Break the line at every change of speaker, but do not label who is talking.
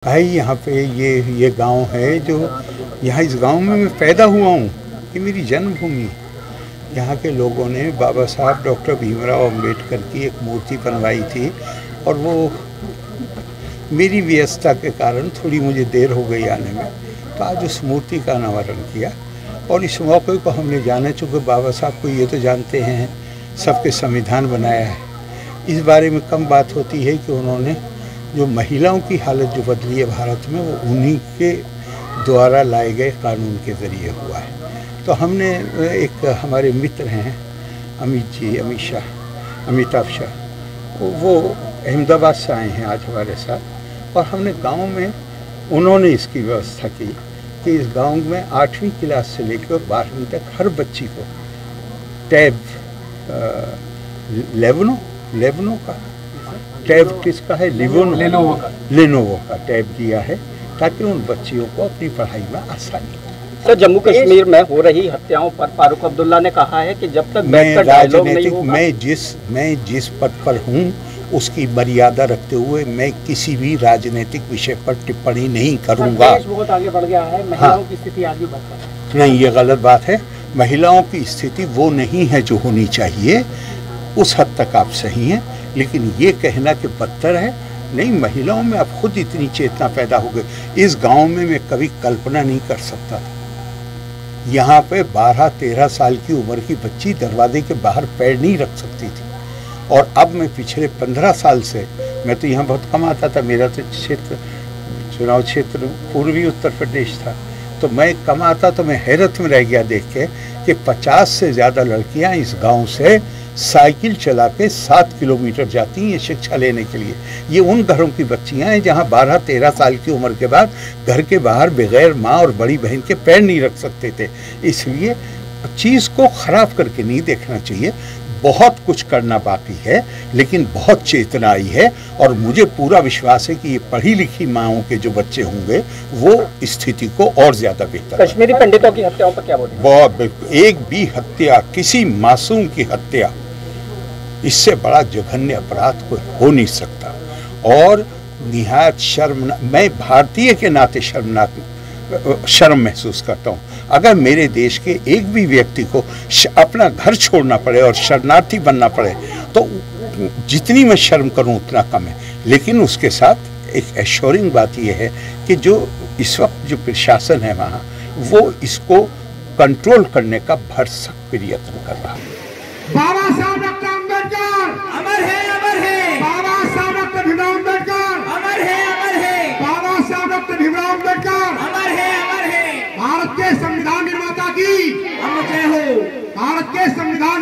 भाई यहाँ पे ये गांव है जो यहाँ इस गांव में मैं पैदा हुआ हूँ। ये मेरी जन्मभूमि। यहाँ के लोगों ने बाबा साहब डॉक्टर भीमराव अंबेडकर की एक मूर्ति बनवाई थी और वो मेरी व्यस्तता के कारण थोड़ी मुझे देर हो गई आने में, तो आज उस मूर्ति का अनावरण किया। और इस मौके को हमने जाना, चूँकि बाबा साहब को ये तो जानते हैं सबके संविधान बनाया है। इस बारे में कम बात होती है कि उन्होंने जो महिलाओं की हालत जो बदली है भारत में, वो उन्हीं के द्वारा लाए गए कानून के ज़रिए हुआ है। तो हमने एक हमारे मित्र हैं अमिताभ शाह, वो अहमदाबाद से आए हैं आज हमारे साथ, और हमने गांव में उन्होंने इसकी व्यवस्था की कि इस गांव में 8वीं क्लास से लेकर 12वीं तक हर बच्ची को टैब लेवनो का टैब किसका है, लेनोवो का टैब दिया है, ताकि उन बच्चियों को अपनी पढ़ाई में आसानी हो।
सर, जम्मू कश्मीर में हो रही हत्याओं पर फारूक अब्दुल्ला ने कहा है कि जब तक
मैं जिस पद पर हूँ उसकी मर्यादा रखते हुए मैं किसी भी राजनीतिक विषय पर टिप्पणी नहीं करूँगा।
देश बहुत आगे बढ़ गया है, महिलाओं की स्थिति आगे बढ़ रही है।
नहीं, ये गलत बात है। महिलाओं की स्थिति वो नहीं है जो होनी चाहिए, उस हद तक आप सही हैं, लेकिन ये कहना कि बदतर है, नहीं। महिलाओं में अब खुद इतनी चेतना पैदा हो गई। इस गांव में मैं कभी कल्पना नहीं कर सकता था। यहाँ पे 12-13 साल की उम्र की बच्ची दरवाजे के बाहर पैर नहीं रख सकती थी। और अब मैं पिछले 15 साल से, मैं तो यहाँ बहुत कम आता था, मेरा तो चुनाव क्षेत्र पूर्वी उत्तर प्रदेश था, तो मैं कम आता तो मैं हैरत में रह गया देख के कि 50 से ज़्यादा लड़कियाँ इस गाँव से साइकिल चला के 7 किलोमीटर जाती हैं शिक्षा लेने के लिए। ये उन घरों की बच्चियां हैं जहां 12-13 साल की उम्र के बाद घर के बाहर बगैर माँ और बड़ी बहन के पैर नहीं रख सकते थे। इसलिए चीज़ को ख़राब करके नहीं देखना चाहिए। बहुत कुछ करना बाकी है, लेकिन बहुत चेतना आई है, और मुझे पूरा विश्वास है कि ये पढ़ी लिखी माँओं के जो बच्चे होंगे वो स्थिति को और ज़्यादा बेहतर।
कश्मीरी पंडितों की हत्याओं पर क्या बोलेंगे?
बहुत, एक भी हत्या, किसी मासूम की हत्या, इससे बड़ा जघन्य अपराध कोई हो नहीं सकता। और निहायत शर्मनाक, मैं भारतीय के नाते शर्म महसूस करता हूँ। अगर मेरे देश के एक भी व्यक्ति को अपना घर छोड़ना पड़े और शरणार्थी बनना पड़े, तो जितनी मैं शर्म करूँ उतना कम है। लेकिन उसके साथ एक एश्योरिंग बात यह है कि जो इस वक्त जो प्रशासन है वहाँ, वो इसको कंट्रोल करने का भरसक प्रयत्न कर रहा है।
बाबा साहब डॉक्टर अम्बेडकर अमर है, अमर है। बाबा साहब डॉक्टर भीमराव अम्बेडकर अमर है, अमर है। बाबा साहब डॉक्टर भीमराव अम्बेडकर अमर है, अमर है। भारत के संविधान निर्माता की अमर जय हो। भारत के संविधान